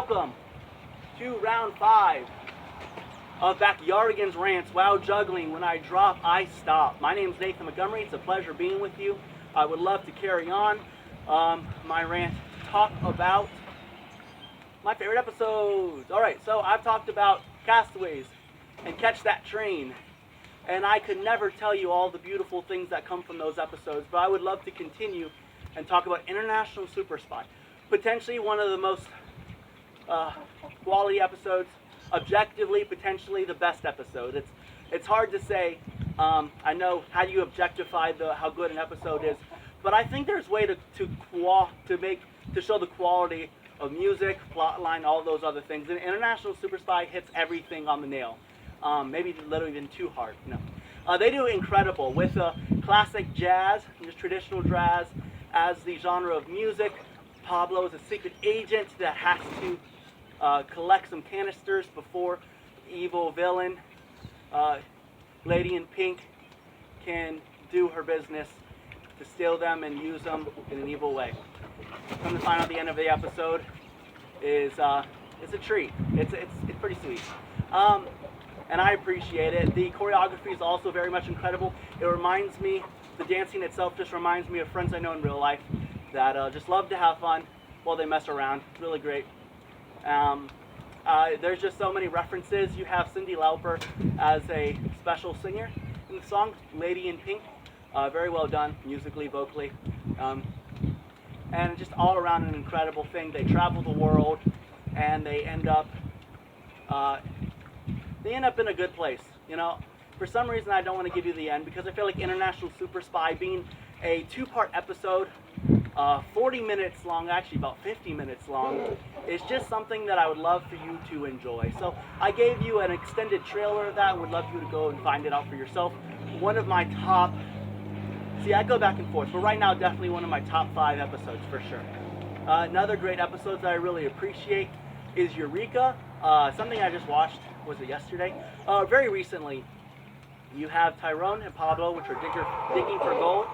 welcome to round 5 of Backyardigans Rants. Wow, juggling. When I drop, I stop. My name is Nathan Montgomery. It's a pleasure being with you. I would love to carry on my rant to talk about my favorite episodes. Alright, so I've talked about Castaways and Catch That Train, and I could never tell you all the beautiful things that come from those episodes, but I would love to continue and talk about International Super Spy. Potentially one of the most quality episodes, objectively, potentially the best episode. It's hard to say. I know how do you objectify how good an episode is, but I think there's a way to show the quality of music, plot line, all those other things. And International Super Spy hits everything on the nail. Maybe literally even too hard. No, they do incredible with classic jazz, just traditional jazz, as the genre of music. Pablo is a secret agent that has to collect some canisters before the evil villain, Lady in Pink, can do her business to steal them and use them in an evil way. Come to find out the end of the episode is it's a treat. It's pretty sweet. And I appreciate it. The choreography is also very much incredible. It reminds me, the dancing itself just reminds me of friends I know in real life that just love to have fun while they mess around. It's really great. There's just so many references. You have Cyndi Lauper as a special singer in the song, Lady in Pink. Very well done, musically, vocally. And just all around an incredible thing. They travel the world and they end up in a good place. For some reason I don't want to give you the end because I feel like International Super Spy being a 2-part episode, 40 minutes long, actually about 50 minutes long, is just something that I would love for you to enjoy. So I gave you an extended trailer of that. I would love you to go and find it out for yourself. One of my top, I go back and forth, but right now definitely one of my top 5 episodes for sure. Another great episode that I really appreciate is Eureka, something I just watched, was it yesterday? Very recently. You have Tyrone and Pablo, which are digging for gold.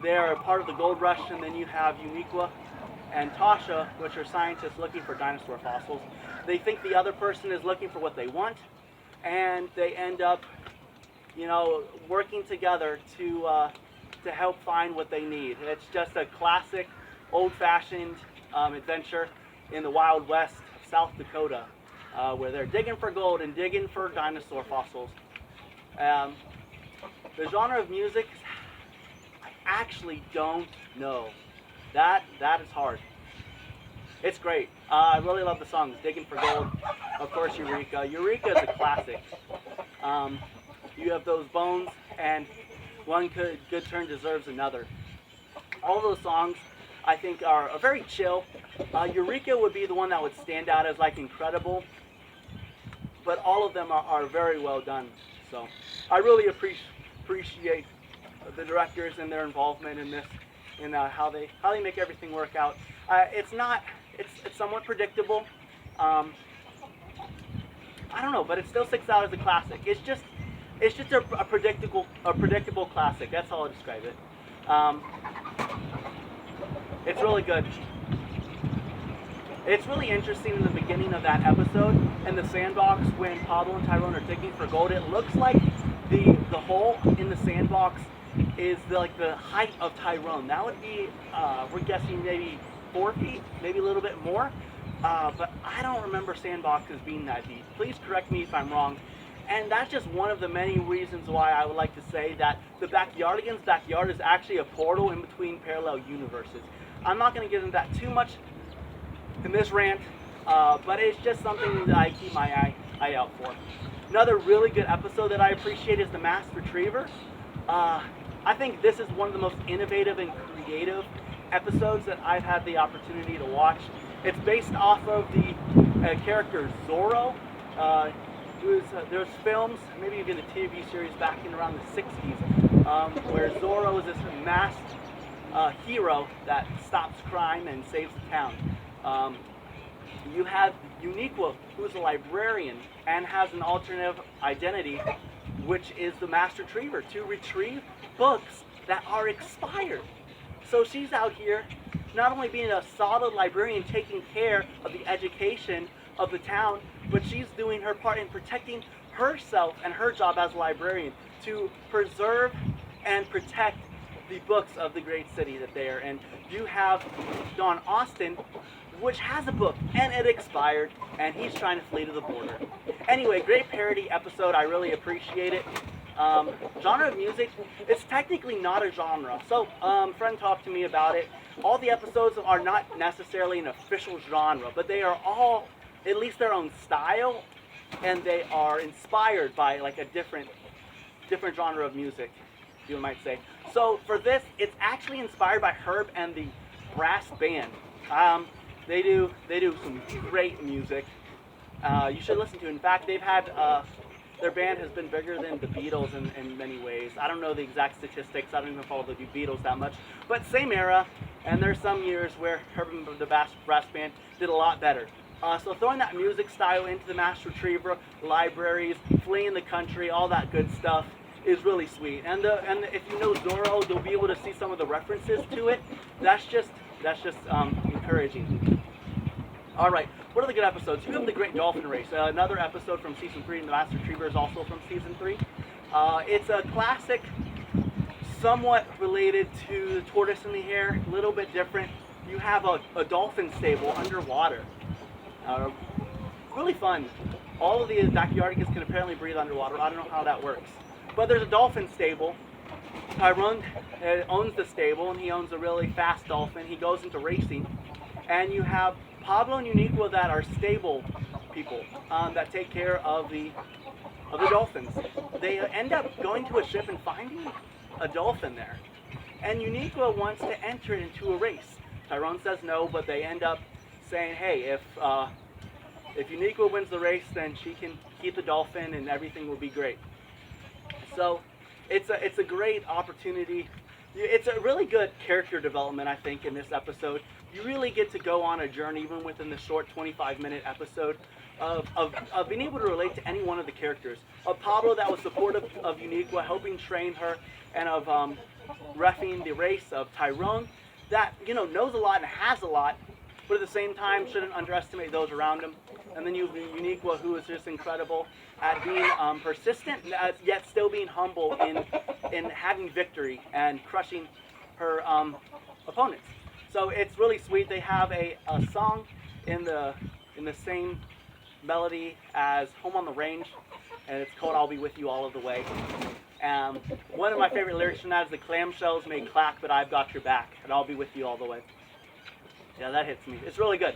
They are part of the gold rush, and then you have Eureka and Tasha, which are scientists looking for dinosaur fossils. They think the other person is looking for what they want, and they end up, working together to help find what they need. It's just a classic, old-fashioned adventure in the Wild West of South Dakota, where they're digging for gold and digging for dinosaur fossils. The genre of music, I actually don't know. That is hard. It's great. I really love the songs. Digging for Gold, of course, Eureka. Eureka is a classic. You have those bones, and one good turn deserves another. All those songs, I think, are very chill. Eureka would be the one that would stand out as incredible, but all of them are very well done. So I really appreciate the directors and their involvement in this, and how they make everything work out. It's somewhat predictable. I don't know, but it still sticks out as a classic. It's just a predictable classic. That's how I'll describe it. It's really good. It's really interesting in the beginning of that episode, in the sandbox, when Pablo and Tyrone are digging for gold. It looks like the hole in the sandbox is the height of Tyrone. That would be, we're guessing maybe 4 feet, maybe a little bit more. But I don't remember sandboxes being that deep. Please correct me if I'm wrong. And that's just one of the many reasons why I would like to say that the Backyardigans' backyard is actually a portal in between parallel universes. I'm not going to get into that too much in this rant, but it's just something that I keep my eye out for. Another really good episode that I appreciate is the Masked Retreiver. I think this is one of the most innovative and creative episodes that I've had the opportunity to watch. It's based off of the character Zorro. There's films, maybe even a TV series back in around the 60s, where Zorro is this masked hero that stops crime and saves the town. You have Eureka, who's a librarian and has an alternative identity, which is the Masked Retriever, to retrieve books that are expired. So she's out here not only being a solid librarian taking care of the education of the town, but she's doing her part in protecting herself and her job as a librarian to preserve and protect the books of the great city that they are in. You have Don Austin, which has a book, and it expired, and he's trying to flee to the border. Anyway, great parody episode. I really appreciate it. Genre of music, it's technically not a genre. So, friend talked to me about it. All the episodes are not necessarily an official genre, but they are all at least their own style, and they are inspired by like a different genre of music, you might say. So for this, it's actually inspired by Herb and the Brass Band. They do some great music. You should listen to it. In fact, they've had their band has been bigger than the Beatles in many ways. I don't know the exact statistics. I don't even follow the Beatles that much. But same era, and there's some years where Herb and the Brass Band did a lot better. So throwing that music style into the Master Retriever, libraries, fleeing the country, all that good stuff is really sweet. And if you know Zorro, you'll be able to see some of the references to it. That's just encouraging. All right, what are the good episodes? You have the Great Dolphin Race, another episode from Season 3, and the Master Retriever is also from Season 3. It's a classic, somewhat related to the Tortoise and the Hare, a little bit different. You have a dolphin stable underwater. Really fun. All of the Backyardigans can apparently breathe underwater. I don't know how that works. But there's a dolphin stable. Tyrone owns the stable, and he owns a really fast dolphin. He goes into racing. And you have Pablo and Uniqua that are stable people that take care of the dolphins. They end up going to a ship and finding a dolphin there. And Uniqua wants to enter it into a race. Tyrone says no, but they end up saying, hey, if Uniqua wins the race, then she can keep the dolphin and everything will be great. So it's a great opportunity. It's a really good character development, I think, in this episode. You really get to go on a journey, even within the short 25-minute episode, of being able to relate to any one of the characters. Of Pablo, that was supportive of Uniqua, helping train her, and of reffing the race. Of Tyrone, that knows a lot and has a lot, but at the same time shouldn't underestimate those around him. And then you have Uniqua, who is just incredible at being persistent, yet still being humble in having victory and crushing her opponents. So it's really sweet. They have a song in the same melody as Home on the Range, and it's called I'll Be With You All of the Way. One of my favorite lyrics from that is the clamshells may clack, but I've got your back, and I'll be with you all the way. Yeah, that hits me. It's really good.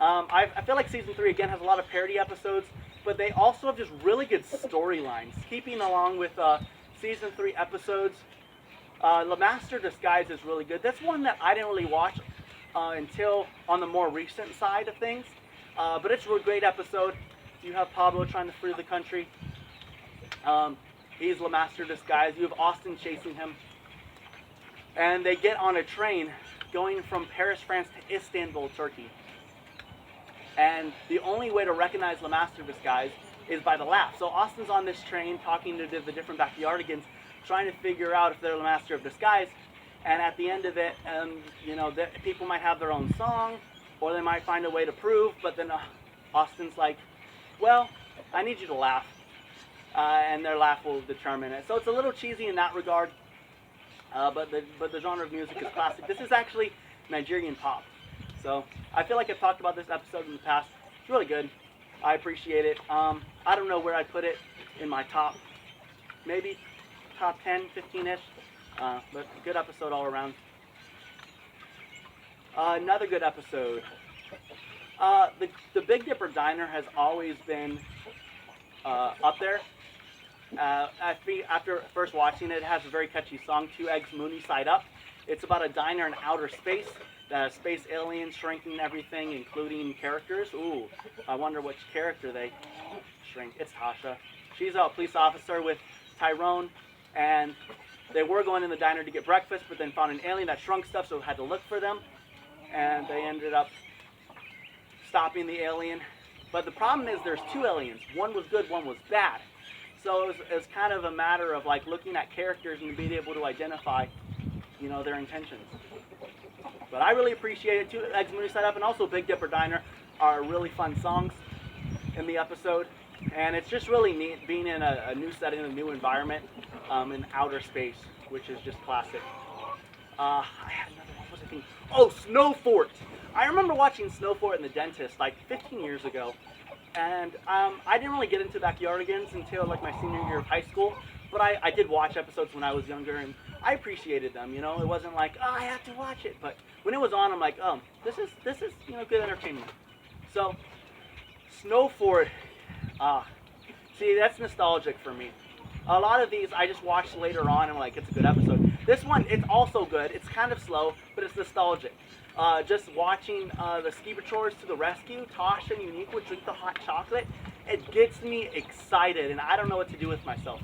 I feel like Season 3, again, has a lot of parody episodes, but they also have just really good storylines. Keeping along with Season 3 episodes, Le Master Disguise is really good. That's one that I didn't really watch until on the more recent side of things, but it's a really great episode. You have Pablo trying to flee the country. He's Le Master Disguise. You have Austin chasing him. And they get on a train going from Paris, France to Istanbul, Turkey. And the only way to recognize Le Master Disguise is by the laugh. So Austin's on this train talking to the different Backyardigans, trying to figure out if they're Le Master of Disguise. And at the end of it, people might have their own song, or they might find a way to prove, but then Austin's like, well, I need you to laugh. And their laugh will determine it. So it's a little cheesy in that regard, but the genre of music is classic. This is actually Nigerian pop. So I feel like I've talked about this episode in the past. It's really good. I appreciate it. I don't know where I'd put it in my top, maybe top 10, 15-ish, but good episode all around. Another good episode. The Big Dipper Diner has always been up there. After first watching it, it has a very catchy song, 2 Eggs Mooney Side Up. It's about a diner in outer space. Space aliens shrinking everything, including characters. Ooh, I wonder which character they shrink. It's Tasha. She's a police officer with Tyrone, and they were going in the diner to get breakfast, but then found an alien that shrunk stuff, so had to look for them, and they ended up stopping the alien. But the problem is there's 2 aliens. One was good, one was bad. So it was kind of a matter of like looking at characters and being able to identify, their intentions. But I really appreciate it. Two Eggs Movie Setup and also Big Dipper Diner are really fun songs in the episode. And it's just really neat being in a new setting, a new environment in outer space, which is just classic. I had another one. What was I thinking? Oh, Snow Fort. I remember watching Snow Fort in The Dentist like 15 years ago. And I didn't really get into Backyardigans until like my senior year of high school. But I did watch episodes when I was younger, and I appreciated them. You know, it wasn't like, oh, I have to watch it. But when it was on, I'm like, oh, this is good entertainment. So, Snow Fort, see, that's nostalgic for me. A lot of these I just watched later on, and I'm like, it's a good episode. This one, it's also good. It's kind of slow, but it's nostalgic. Just watching the Skibators to the rescue, Tasha and Eureka drink the hot chocolate, it gets me excited, and I don't know what to do with myself.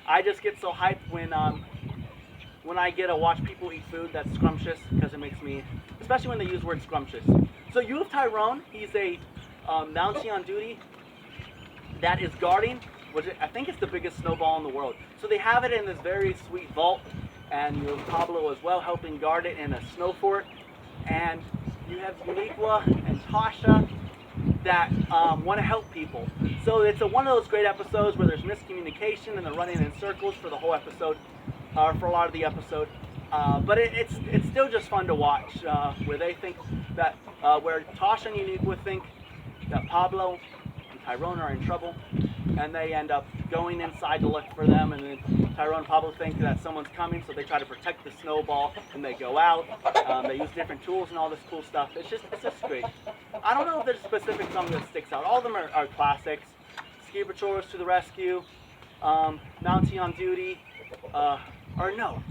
I just get so hyped when I get to watch people eat food that's scrumptious, because it makes me, especially when they use the word scrumptious. So you have Tyrone. He's a Mountie on duty that is guarding, which I think is the biggest snowball in the world. So they have it in this very sweet vault, and you have Pablo as well helping guard it in a snow fort. And you have Eureka and Tasha that want to help people. So it's one of those great episodes where there's miscommunication and they're running in circles for the whole episode, for a lot of the episode. But it's still just fun to watch, where they think that, where Tasha and Eureka think that Pablo and Tyrone are in trouble, and they end up going inside to look for them, and then Tyrone and Pablo think that someone's coming, so they try to protect the snowball, and they go out. They use different tools and all this cool stuff. It's just great. I don't know if there's a specific song that sticks out. All of them are classics. Skibators to the rescue, Mountie on duty, or no.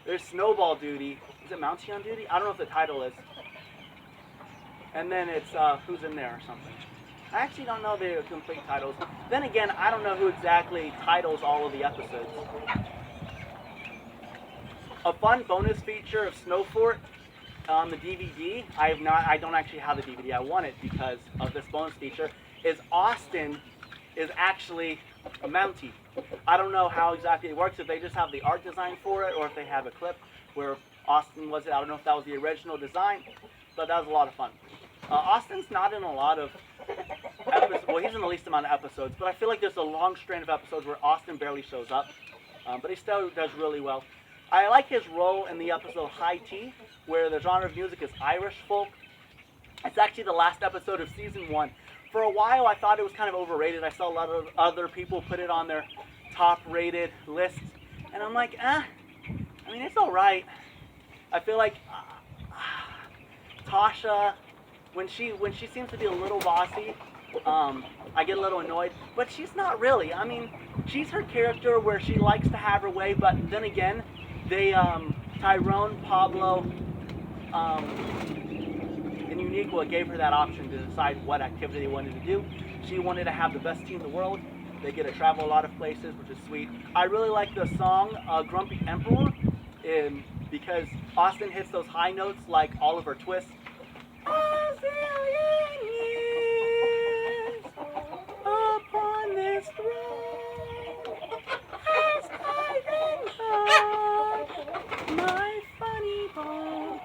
There's Snowball duty. Is it Mountie on duty? I don't know if the title is. And then it's Who's in There or something. I actually don't know the complete titles. Then again, I don't know who exactly titles all of the episodes. A fun bonus feature of Snow Fort on the DVD, I don't actually have the DVD, I want it because of this bonus feature, is Austin is actually a Mountie. I don't know how exactly it works, if they just have the art design for it, or if they have a clip where Austin was it. I don't know if that was the original design, but that was a lot of fun. Austin's not in a lot of episodes, well, he's in the least amount of episodes, but I feel like there's a long strand of episodes where Austin barely shows up, but he still does really well. I like his role in the episode High Tea, where the genre of music is Irish folk. It's actually the last episode of season 1. For a while, I thought it was kind of overrated. I saw a lot of other people put it on their top-rated lists, and I'm like, I mean, it's all right. I feel like Tasha, when she seems to be a little bossy, I get a little annoyed, but she's not really. I mean, she's her character where she likes to have her way, but then again, they, Tyrone, Pablo, and Eureka gave her that option to decide what activity they wanted to do. She wanted to have the best team in the world. They get to travel a lot of places, which is sweet. I really like the song Grumpy Emperor, because Austin hits those high notes like Oliver Twist. A zillion years upon this throne, as I think my funny bone.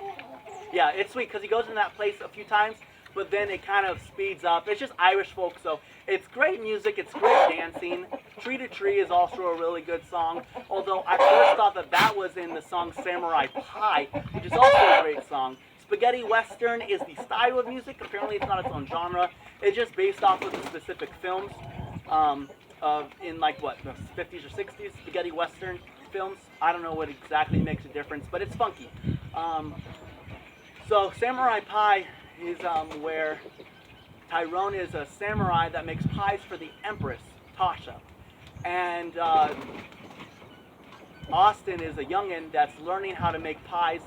Yeah, it's sweet because he goes in that place a few times, but then it kind of speeds up. It's just Irish folk, so it's great music, it's great dancing. Tree to Tree is also a really good song, although I first thought that was in the song Samurai Pie, which is also a great song. Spaghetti Western is the style of music. Apparently it's not its own genre. It's just based off of the specific films in like what, the 50s or 60s, Spaghetti Western films. I don't know what exactly makes a difference, but it's funky. So Samurai Pie is where Tyrone is a samurai that makes pies for the Empress, Tasha. And Austin is a youngin' that's learning how to make pies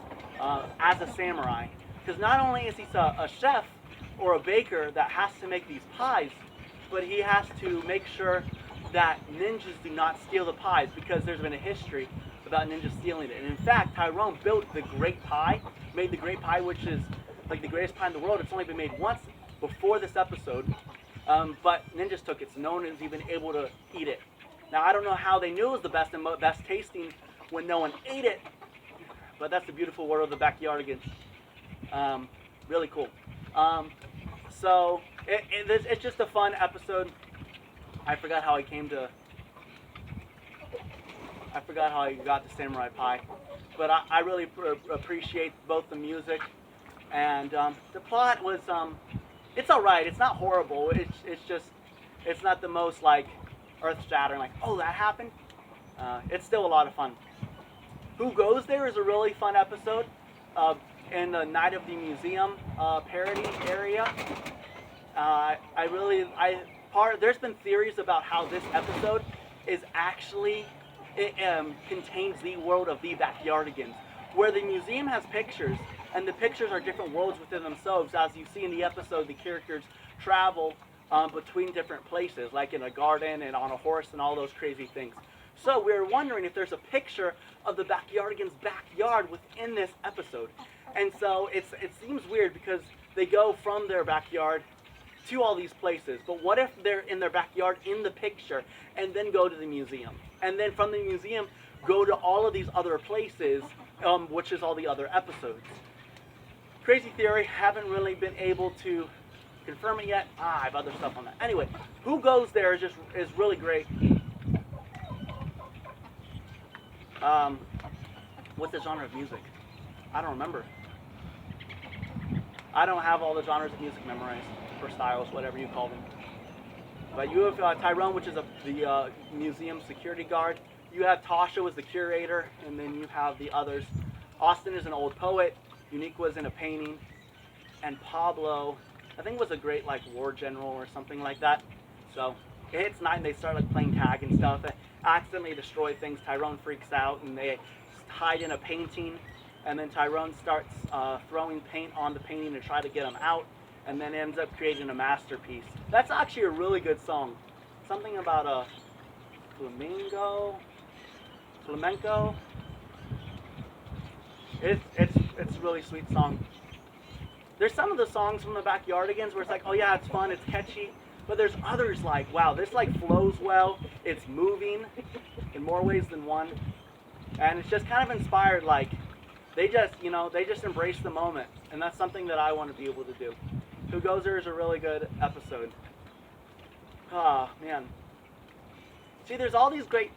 as a samurai. Because not only is he a chef or a baker that has to make these pies, but he has to make sure that ninjas do not steal the pies, because there's been a history about ninjas stealing it. And in fact, Tyrone built the Great Pie, made the Great Pie, which is like the greatest pie in the world. It's only been made once before this episode, but ninjas took it, so no one has even able to eat it. Now, I don't know how they knew it was the best and best tasting, when no one ate it. But that's the beautiful world of the Backyardigans. Really cool. So it's just a fun episode. I forgot how I got to Samurai Pie, but I really appreciate both the music and the plot was it's all right. It's not horrible. It's not the most like earth-shattering, like, oh, that happened. It's still a lot of fun. Who Goes There is a really fun episode in the Night of the Museum parody area. There's been theories about how this episode is actually contains the world of the Backyardigans, where the museum has pictures, and the pictures are different worlds within themselves. As you see in the episode, the characters travel between different places, like in a garden and on a horse and all those crazy things. So we're wondering if there's a picture of the Backyardigans' backyard within this episode. And so it seems weird because they go from their backyard to all these places. But what if they're in their backyard in the picture and then go to the museum? And then from the museum, go to all of these other places, which is all the other episodes. Crazy theory, haven't really been able to confirm it yet. I have other stuff on that. Anyway, Who Goes There is really great. What's the genre of music? I don't remember. I don't have all the genres of music memorized, or styles, whatever you call them. But you have Tyrone, which is the museum security guard. You have Tasha as the curator, and then you have the others. Austin is an old poet. Unique was in a painting. And Pablo, I think, was a great like war general or something like that. So it hits night and they start like playing tag and stuff. They accidentally destroy things. Tyrone freaks out and they hide in a painting. And then Tyrone starts throwing paint on the painting to try to get him out, and then ends up creating a masterpiece. That's actually a really good song. Something about a flamenco. It's a really sweet song. There's some of the songs from the Backyardigans where it's like, oh yeah, it's fun, it's catchy. But there's others like, wow, this like flows well. It's moving in more ways than one, and it's just kind of inspired like. They just embrace the moment, and that's something that I want to be able to do. Who Goes There is a really good episode. Ah, man. See, there's all these great